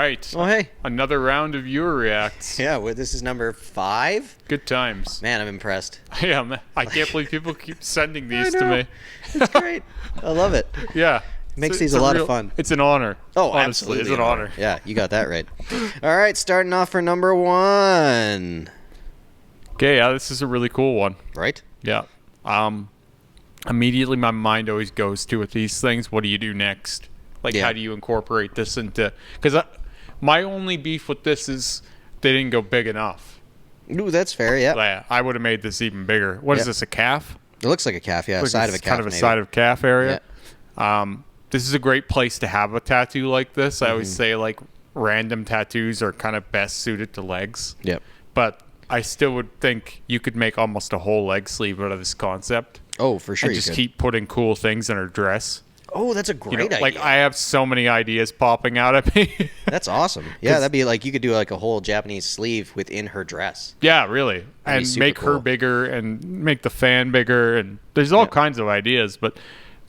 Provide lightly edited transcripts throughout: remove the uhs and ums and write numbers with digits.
right. Oh, hey. Another round of viewer reacts. Yeah, well, this is number 5. Good times. Man, I'm impressed. Yeah, man. I can't believe people keep sending these to me. It's great. I love it. Yeah. Makes these a lot of fun. It's an honor. Oh, honestly, absolutely. It's an honor. Yeah, you got that right. All right, starting off for number 1. Okay, yeah, this is a really cool one. Right? Yeah. Immediately my mind always goes to with these things, what do you do next? Like, how do you incorporate this into... Because my only beef with this is they didn't go big enough. Ooh, that's fair, yeah. Yeah, I would have made this even bigger. What is this, a calf? It looks like a calf, yeah. Side of a calf, kind of a side of calf area. Yeah. This is a great place to have a tattoo like this. I always say, like, random tattoos are kind of best suited to legs. Yep. But I still would think you could make almost a whole leg sleeve out of this concept. Oh, for sure. And just keep putting cool things in her dress. Oh, that's a great idea. Like, I have so many ideas popping out at me. That's awesome. Yeah, that'd be like you could do like a whole Japanese sleeve within her dress. Yeah, really. And make her bigger and make the fan bigger. And there's all kinds of ideas. But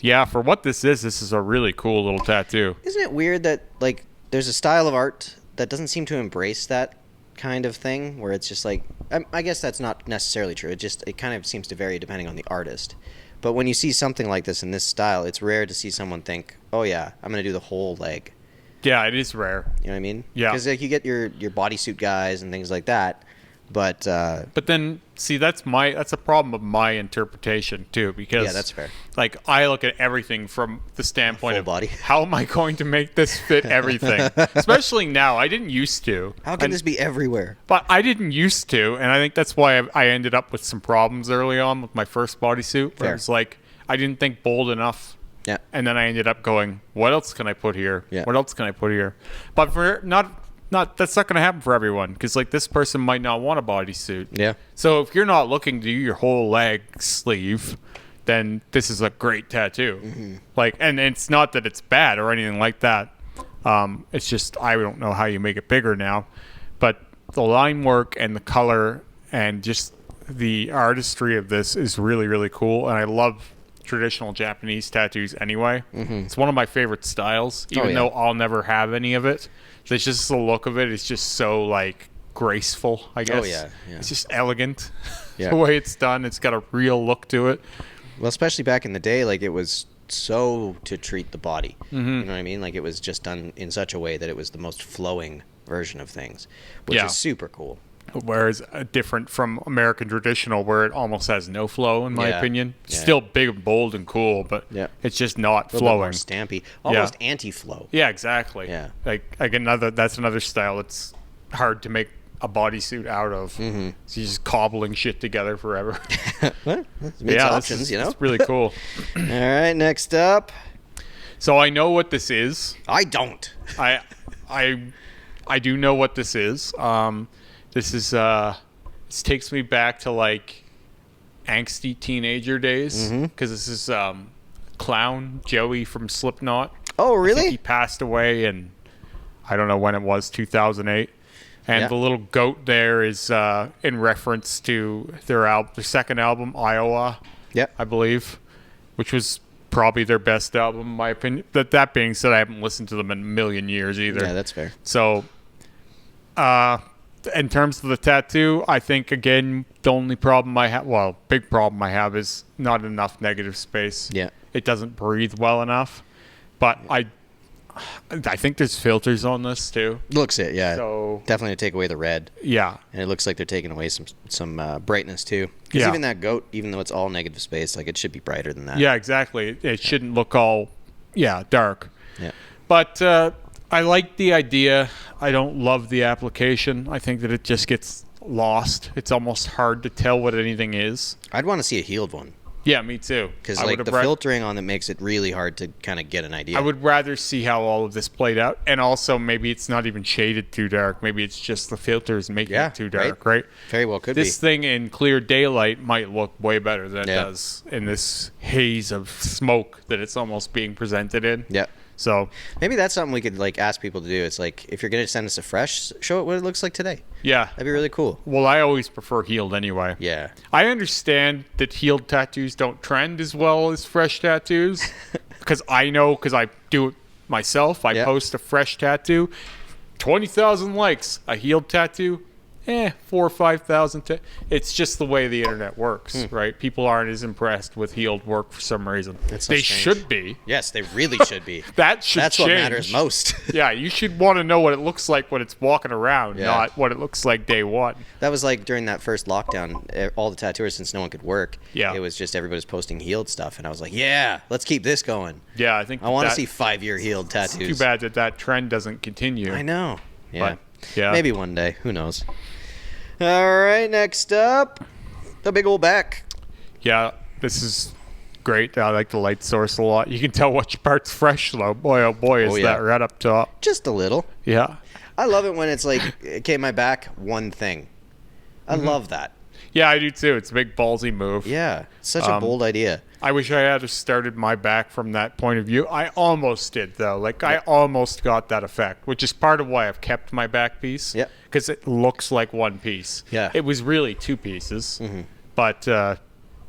yeah, for what this is a really cool little tattoo. Isn't it weird that like there's a style of art that doesn't seem to embrace that kind of thing where it's just like, I guess that's not necessarily true. It kind of seems to vary depending on the artist. But when you see something like this in this style, it's rare to see someone think, oh yeah, I'm going to do the whole leg. Yeah, it is rare. You know what I mean? Yeah. Because like, you get your bodysuit guys and things like that. But then, see, that's a problem of my interpretation, too, because... Yeah, that's fair. Like, I look at everything from the standpoint of body. How am I going to make this fit everything? Especially now. I didn't used to. How can this be everywhere? But I didn't used to, and I think that's why I ended up with some problems early on with my first bodysuit. Where it was like, I didn't think bold enough. Yeah. And then I ended up going, what else can I put here? Yeah. What else can I put here? But for that's not going to happen for everyone, because like this person might not want a bodysuit. Yeah. So if you're not looking to do your whole leg sleeve, then this is a great tattoo. Mm-hmm. Like, and it's not that it's bad or anything like that. It's just I don't know how you make it bigger now, but the line work and the color and just the artistry of this is really, really cool, and I love traditional Japanese tattoos anyway. Mm-hmm. It's one of my favorite styles, even though I'll never have any of it. It's just the look of it is just so like graceful, I guess. Oh yeah. It's just elegant. The way it's done, it's got a real look to it. Well, especially back in the day, like it was so to treat the body. Mm-hmm. You know what I mean? Like it was just done in such a way that it was the most flowing version of things, which is super cool. Whereas different from American traditional, where it almost has no flow, in my opinion. It's still big and bold and cool, but it's just not flowing. More stampy, almost anti-flow. Yeah, exactly. Yeah, like that's another style that's hard to make a bodysuit out of. Mm-hmm. So you're just cobbling shit together forever. Well, makes options, you know. It's really cool. All right, next up. So I know what this is. I don't. I do know what this is. This is this takes me back to like angsty teenager days, because this is Clown Joey from Slipknot. Oh, really? I think he passed away in, I don't know when it was, 2008. And the little goat there is in reference to their second album, Iowa. Yep. I believe, which was probably their best album, in my opinion. But that being said, I haven't listened to them in a million years either. Yeah, that's fair. So, in terms of the tattoo, I think, again, the only problem big problem I have is not enough negative space. Yeah. It doesn't breathe well enough. But I think there's filters on this, too. Looks it, yeah. So, definitely to take away the red. Yeah. And it looks like they're taking away some brightness, too. Because even that goat, even though it's all negative space, like it should be brighter than that. Yeah, exactly. It shouldn't look all, dark. Yeah. But I like the idea. I don't love the application. I think that it just gets lost. It's almost hard to tell what anything is. I'd want to see a healed one. Yeah, me too. Because like the filtering on it makes it really hard to kind of get an idea. I would rather see how all of this played out. And also maybe it's not even shaded too dark. Maybe it's just the filters making it too dark, right? Very well could be. This thing in clear daylight might look way better than it does in this haze of smoke that it's almost being presented in. Yeah. So maybe that's something we could like ask people to do. It's like, if you're going to send us a fresh, show it what it looks like today. Yeah. That'd be really cool. Well, I always prefer healed anyway. Yeah. I understand that healed tattoos don't trend as well as fresh tattoos. Because I do it myself. I post a fresh tattoo. 20,000 likes. A healed tattoo, 4,000 or 5,000. It's just the way the internet works, right? People aren't as impressed with healed work for some reason. That's so they strange. should be. Yes, they really should be. That's what matters most. Yeah, you should want to know what it looks like when it's walking around, not what it looks like day one. That was like during that first lockdown, all the tattooers, since no one could work, it was just everybody's posting healed stuff. And I was like, yeah, let's keep this going. Yeah, I think I want to see 5-year healed tattoos. It's too bad that trend doesn't continue. I know. Yeah. But, yeah. Maybe one day. Who knows? All right, next up, the big old back. Yeah, this is great. I like the light source a lot. You can tell which part's fresh, though. Boy, oh boy, is that right up top. Just a little. Yeah. I love it when it's like, okay, my back, one thing. I love that. Yeah, I do too. It's a big ballsy move. Yeah, such a bold idea. I wish I had started my back from that point of view. I almost did, though. Like, I almost got that effect, which is part of why I've kept my back piece. Yeah. Because it looks like one piece. Yeah. It was really two pieces, but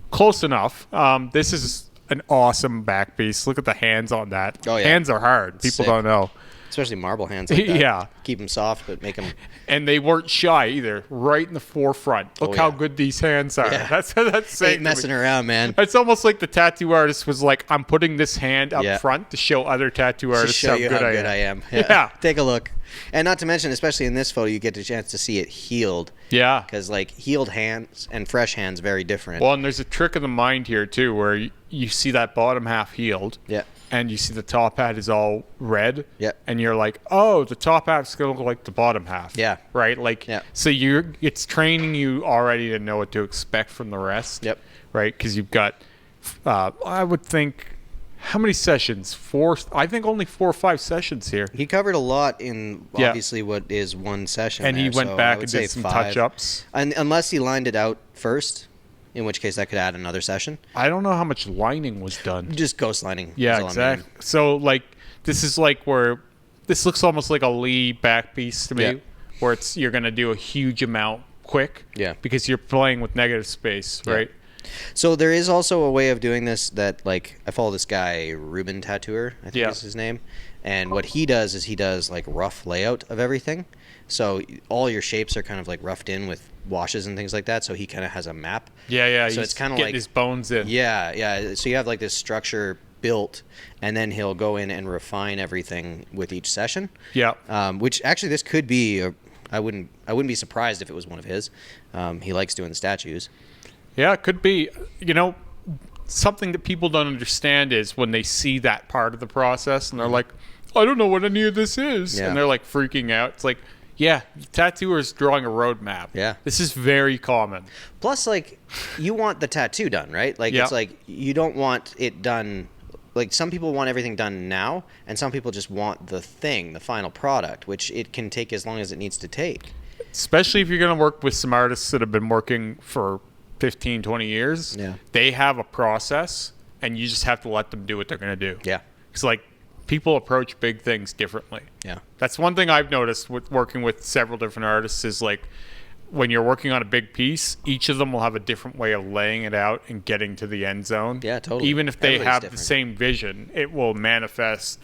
close enough. This is an awesome back piece. Look at the hands on that. Oh, yeah. Hands are hard. People don't know. Especially marble hands like that. Yeah. Keep them soft, but make them... And they weren't shy either. Right in the forefront. Look how good these hands are. Yeah. That's saying Ain't messing around, man. It's almost like the tattoo artist was like, I'm putting this hand up front to show other tattoo artists how good I am. Yeah. Take a look. And not to mention, especially in this photo, you get the chance to see it healed. Yeah. Because, like, healed hands and fresh hands, very different. Well, and there's a trick of the mind here, too, where you see that bottom half healed. Yeah. And you see the top half is all red. Yeah. And you're like, oh, the top half's going to look like the bottom half. Yeah. Right? Like, so it's training you already to know what to expect from the rest. Yep. Right? Because you've got, I would think, how many sessions? 4? I think only 4 or 5 sessions here. He covered a lot in, obviously, what is one session. And he went back and did some touch-ups. And unless he lined it out first, in which case that could add another session. I don't know how much lining was done. Just ghost lining. Yeah, exactly. So, like, this is like where this looks almost like a Lee back piece to me, where you're going to do a huge amount quick. Yeah. Because you're playing with negative space, right? So there is also a way of doing this that, like, I follow this guy, Ruben Tattooer, I think is his name. And what he does is he does, like, rough layout of everything. So all your shapes are kind of, like, roughed in with washes and things like that. So he kind of has a map. Yeah. So it's kind of like his bones in. Yeah. So you have, like, this structure built, and then he'll go in and refine everything with each session. Yeah. Which actually this could be I wouldn't be surprised if it was one of his. He likes doing the statues. Yeah, it could be. You know, something that people don't understand is when they see that part of the process and they're like, I don't know what any of this is. Yeah. And they're like freaking out. It's like, yeah, the tattooer is drawing a roadmap. Yeah. This is very common. Plus, like, you want the tattoo done, right? Like, it's like you don't want it done. Like, some people want everything done now, and some people just want the final product, which it can take as long as it needs to take. Especially if you're going to work with some artists that have been working for 15, 20 years. Yeah. They have a process, and you just have to let them do what they're going to do. Yeah. It's like people approach big things differently. Yeah. That's one thing I've noticed with working with several different artists is, like, when you're working on a big piece, each of them will have a different way of laying it out and getting to the end zone. Yeah, totally. Even if they Everybody's have different. the same vision, it will manifest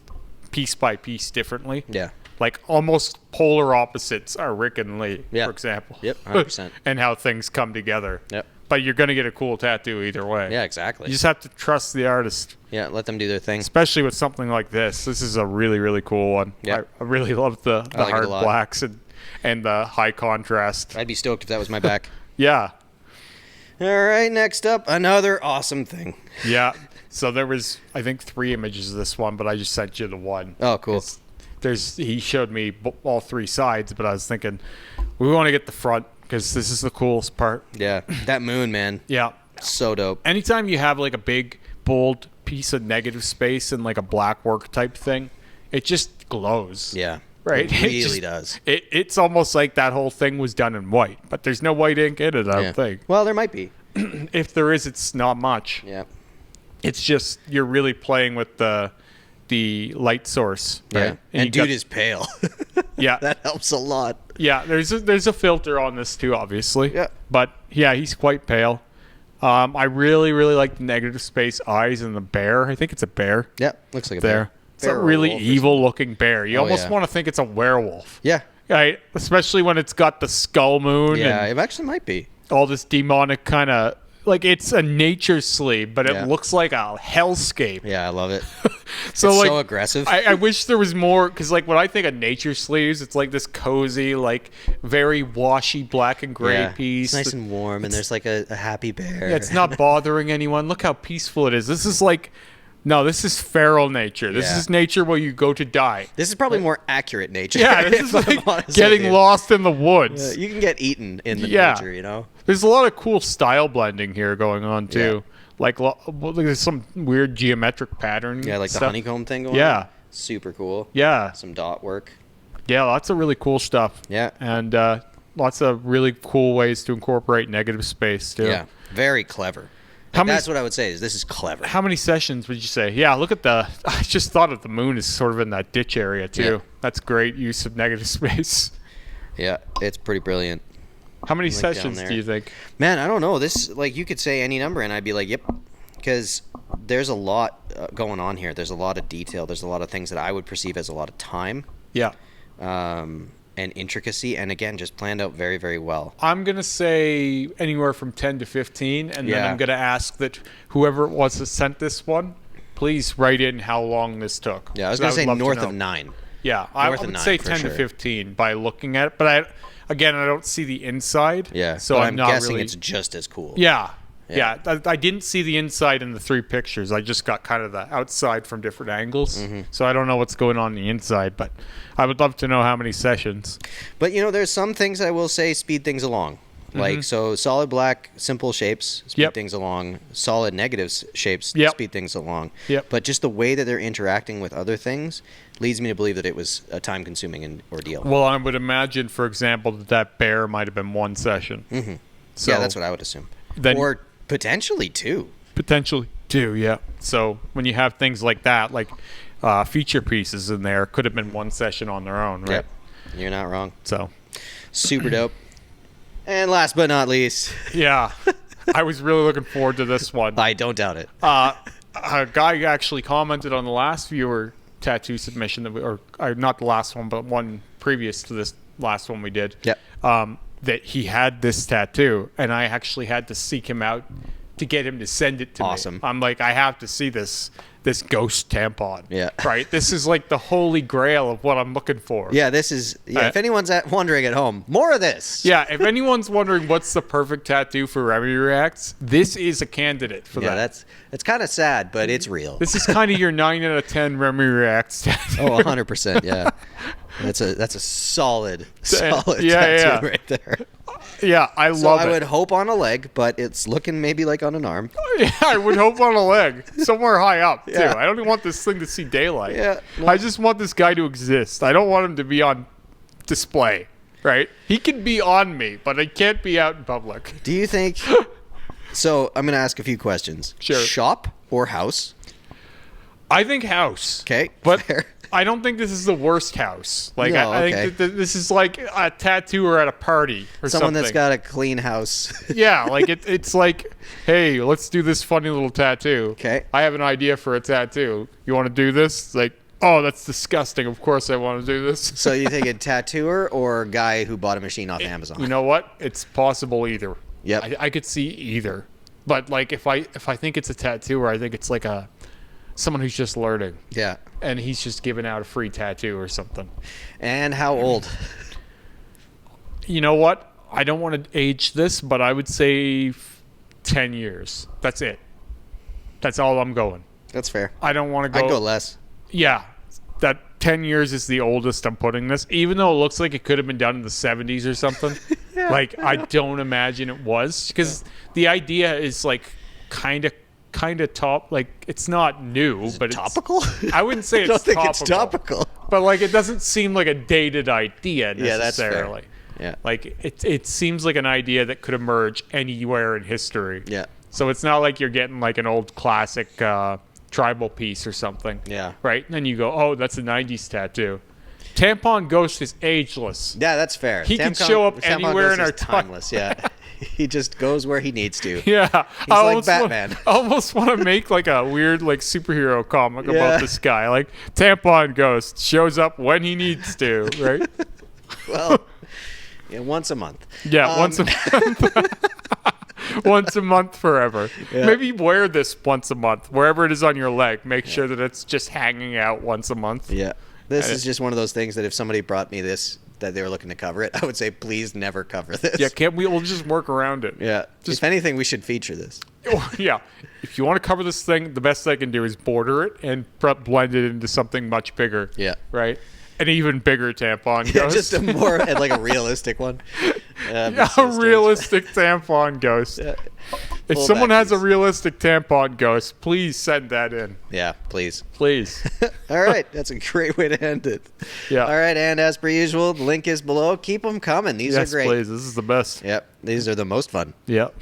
piece by piece differently. Yeah. Like, almost polar opposites are Rick and Lee, for example. Yep, 100%. And how things come together. Yep. But you're going to get a cool tattoo either way. Yeah, exactly. You just have to trust the artist. Yeah, let them do their thing. Especially with something like this. This is a really, really cool one. Yeah. I really love the like hard it a lot. blacks and the high contrast. I'd be stoked if that was my back. Yeah. All right, next up, another awesome thing. Yeah. So there was, I think, 3 images of this one, but I just sent you the one. Oh, cool. He showed me all 3 sides, but I was thinking, we want to get the front because this is the coolest part. Yeah, that moon, man. Yeah. So dope. Anytime you have, like, a big, bold piece of negative space and, like, a black work type thing, it just glows. Yeah. Right? It really does. It's almost like that whole thing was done in white, but there's no white ink in it, I don't think. Well, there might be. If there is, it's not much. Yeah. It's just you're really playing with the light source. Right? Yeah. And dude is pale. Yeah. That helps a lot. Yeah, there's a filter on this too, obviously. Yeah. But yeah, he's quite pale. I really, really like the negative space eyes and the bear. I think it's a bear. Yeah, looks like a there. It's a really evil-looking bear. You almost yeah. want to think it's a werewolf. Yeah. Right? Especially when it's got the skull moon Yeah, and it actually might be. all this demonic kind of... Like, it's a nature sleeve, but it looks like a hellscape. Yeah, I love it. So, it's like, so aggressive. I wish there was more, because, like, when I think of nature sleeves, it's like this cozy, like, very washy black and gray piece. It's nice and warm, and there's, like, a happy bear. Yeah, it's not bothering anyone. Look how peaceful it is. This is like... No, this is feral nature. This is nature where you go to die. This is probably more accurate nature. Yeah, this is like getting lost in the woods. You can get eaten in the nature, you know? There's a lot of cool style blending here going on, too. Yeah. Like, there's some weird geometric pattern. Yeah, like stuff. the honeycomb thing going on. Yeah. Super cool. Yeah. Some dot work. Yeah, lots of really cool stuff. Yeah. And lots of really cool ways to incorporate negative space, too. Yeah, very clever. That's what I would say. Is this is clever. How many sessions would you say? Yeah, look at the... I just thought of the moon is sort of in that ditch area, too. Yeah. That's great use of negative space. Yeah, it's pretty brilliant. How many sessions do you think? Man, I don't know. This, like, you could say any number, and I'd be like, yep. Because there's a lot going on here. There's a lot of detail. There's a lot of things that I would perceive as a lot of time. Yeah. And intricacy, and again, just planned out very, very well. I'm going to say anywhere from 10 to 15, and then I'm going to ask that whoever it was that sent this one, please write in how long this took. Yeah, I was going to say north of 9. Yeah, I would say 10 to 15 by looking at it, but I don't see the inside. Yeah, so I'm not guessing it's just as cool. Yeah. Yeah, I didn't see the inside in the 3 pictures. I just got kind of the outside from different angles. Mm-hmm. So I don't know what's going on the inside, but I would love to know how many sessions. But, you know, there's some things I will say speed things along. Mm-hmm. Like, so solid black, simple shapes speed things along. Solid negative shapes speed things along. Yep. But just the way that they're interacting with other things leads me to believe that it was a time-consuming ordeal. Well, I would imagine, for example, that bear might have been 1 session. Mm-hmm. So, yeah, that's what I would assume. Or potentially 2. Potentially 2, yeah. So when you have things like that, like feature pieces in there, could have been 1 session on their own, right? Yep. You're not wrong. So super dope. And last but not least. Yeah. I was really looking forward to this one. I don't doubt it. A guy actually commented on the last viewer tattoo submission, not the last one, but one previous to this last one we did. Yep. That he had this tattoo, and I actually had to seek him out to get him to send it to me. Awesome. I'm like, I have to see this ghost tampon. Yeah. Right? This is like the holy grail of what I'm looking for. Yeah, this is... Yeah, if anyone's wondering at home, more of this. Yeah, if anyone's wondering what's the perfect tattoo for Remy Reacts, this is a candidate for that. Yeah, it's kind of sad, but it's real. This is kind of your 9 out of 10 Remy Reacts tattoo. Oh, 100%, yeah. That's a solid tattoo right there. Yeah, I love it. So I would hope on a leg, but it's looking maybe like on an arm. Yeah, I would hope on a leg. Somewhere high up, too. I don't even want this thing to see daylight. Yeah, no. I just want this guy to exist. I don't want him to be on display, right? He can be on me, but I can't be out in public. Do you think... So I'm going to ask a few questions. Sure. Shop or house? I think house. Okay, but fair. I don't think this is the worst house. Like No, I think that this is like a tattooer at a party or Someone something. that's got a clean house. Yeah, like it's like, hey, let's do this funny little tattoo. Okay. I have an idea for a tattoo. You want to do this? It's like, oh, that's disgusting. Of course I want to do this. So you think a tattooer or a guy who bought a machine off Amazon? You know what? It's possible either. Yep. I could see either. But like if I think it's a tattooer, I think it's like someone who's just learning. Yeah. And he's just giving out a free tattoo or something. And how old? You know what? I don't want to age this, but I would say 10 years. That's it. That's all I'm going. That's fair. I don't want to go... I'd go less. Yeah. That 10 years is the oldest I'm putting this, even though it looks like it could have been done in the 70s or something. Yeah. Like, I don't imagine it was. Because the idea is, like, kind of top, like it's not new, but topical. I wouldn't say it's I don't think topical, it's topical, but like it doesn't seem like a dated idea necessarily. Yeah, that's fair. Yeah, like it seems like an idea that could emerge anywhere in history. Yeah, so it's not like you're getting like an old classic tribal piece or something. Yeah, right. And then you go, oh, that's a 90s tattoo. Tampon Ghost is ageless. Yeah, that's fair. He can show up anywhere in our timeless. Yeah, He just goes where he needs to. Yeah, He's like Batman. I almost want to make like a weird like superhero comic Yeah. about this guy. Like Tampon Ghost shows up when he needs to, right? Well, yeah, once a month. Yeah, once a month. Once a month forever. Yeah. Maybe wear this once a month. Wherever it is on your leg, make sure that it's just hanging out once a month. Yeah. This And is just one of those things that if somebody brought me this, that they were looking to cover it, I would say, please never cover this. Yeah, can't we? We'll just work around it. Yeah. Just- If anything, we should feature this. Yeah. If you want to cover this thing, the best I can do is border it and blend it into something much bigger. Yeah. Right? An even bigger tampon Yeah, ghost. just a more, like a realistic one. Yeah, a realistic tampon ghost. Yeah. If Full someone has a backies. realistic tampon ghost, please send that in. Yeah, please. Please. All right, that's a great way to end it. Yeah. All right, and as per usual, the link is below. Keep them coming. These Yes, are great. please. This is the best. Yep, these are the most fun. Yep.